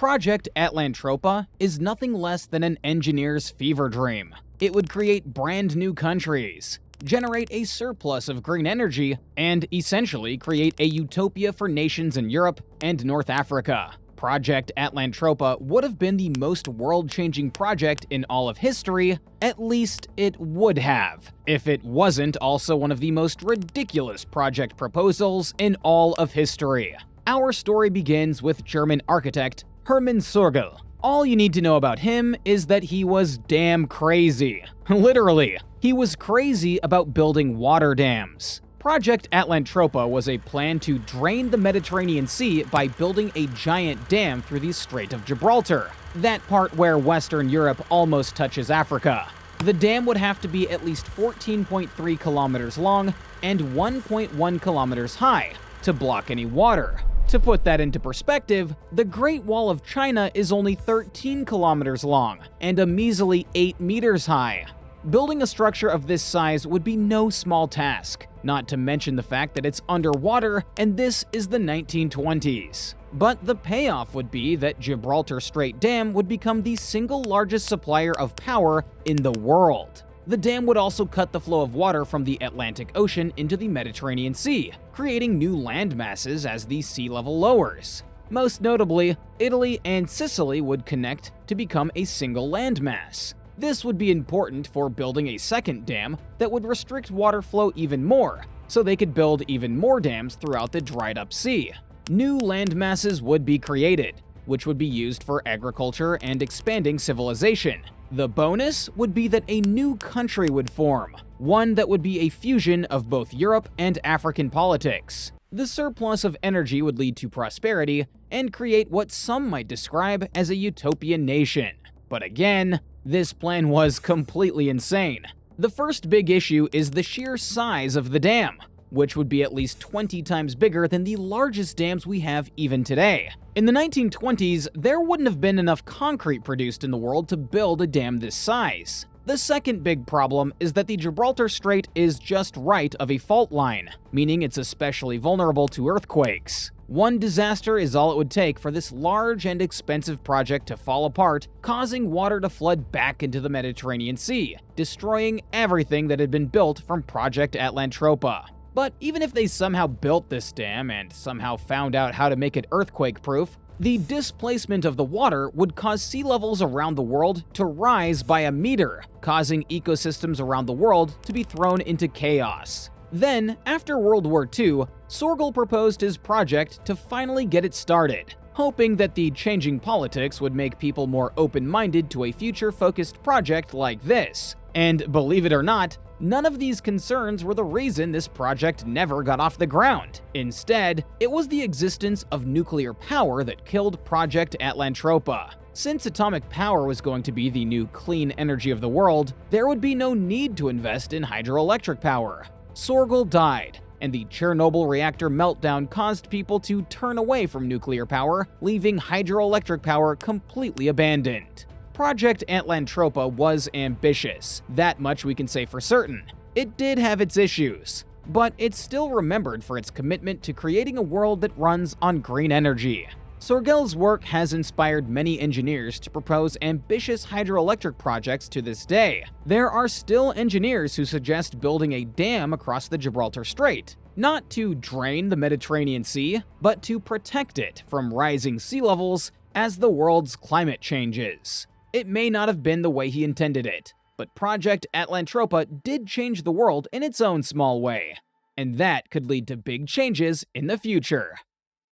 Project Atlantropa is nothing less than an engineer's fever dream. It would create brand new countries, generate a surplus of green energy, and essentially create a utopia for nations in Europe and North Africa. Project Atlantropa would have been the most world-changing project in all of history, at least it would have, if it wasn't also one of the most ridiculous project proposals in all of history. Our story begins with German architect Hermann Sorgel. All you need to know about him is that he was damn crazy. Literally, he was crazy about building water dams. Project Atlantropa was a plan to drain the Mediterranean Sea by building a giant dam through the Strait of Gibraltar, that part where Western Europe almost touches Africa. The dam would have to be at least 14.3 kilometers long and 1.1 kilometers high to block any water. To put that into perspective, the Great Wall of China is only 13 kilometers long and a measly 8 meters high. Building a structure of this size would be no small task, not to mention the fact that it's underwater and this is the 1920s. But the payoff would be that Gibraltar Strait Dam would become the single largest supplier of power in the world. The dam would also cut the flow of water from the Atlantic Ocean into the Mediterranean Sea, creating new land masses as the sea level lowers. Most notably, Italy and Sicily would connect to become a single landmass. This would be important for building a second dam that would restrict water flow even more, so they could build even more dams throughout the dried-up sea. New land masses would be created, which would be used for agriculture and expanding civilization. The bonus would be that a new country would form, one that would be a fusion of both Europe and African politics. The surplus of energy would lead to prosperity and create what some might describe as a utopian nation. But again, this plan was completely insane. The first big issue is the sheer size of the dam, which would be at least 20 times bigger than the largest dams we have even today. In the 1920s, there wouldn't have been enough concrete produced in the world to build a dam this size. The second big problem is that the Gibraltar Strait is just right of a fault line, meaning it's especially vulnerable to earthquakes. One disaster is all it would take for this large and expensive project to fall apart, causing water to flood back into the Mediterranean Sea, destroying everything that had been built from Project Atlantropa. But even if they somehow built this dam and somehow found out how to make it earthquake-proof, the displacement of the water would cause sea levels around the world to rise by a meter, causing ecosystems around the world to be thrown into chaos. Then, after World War II, Sorgel proposed his project to finally get it started, hoping that the changing politics would make people more open-minded to a future-focused project like this. And believe it or not, none of these concerns were the reason this project never got off the ground. Instead, it was the existence of nuclear power that killed Project Atlantropa. Since atomic power was going to be the new clean energy of the world, there would be no need to invest in hydroelectric power. Sorgel died, and the Chernobyl reactor meltdown caused people to turn away from nuclear power, leaving hydroelectric power completely abandoned. Project Atlantropa was ambitious, that much we can say for certain. It did have its issues, but it's still remembered for its commitment to creating a world that runs on green energy. Sorgel's work has inspired many engineers to propose ambitious hydroelectric projects to this day. There are still engineers who suggest building a dam across the Gibraltar Strait, not to drain the Mediterranean Sea, but to protect it from rising sea levels as the world's climate changes. It may not have been the way he intended it, but Project Atlantropa did change the world in its own small way, and that could lead to big changes in the future.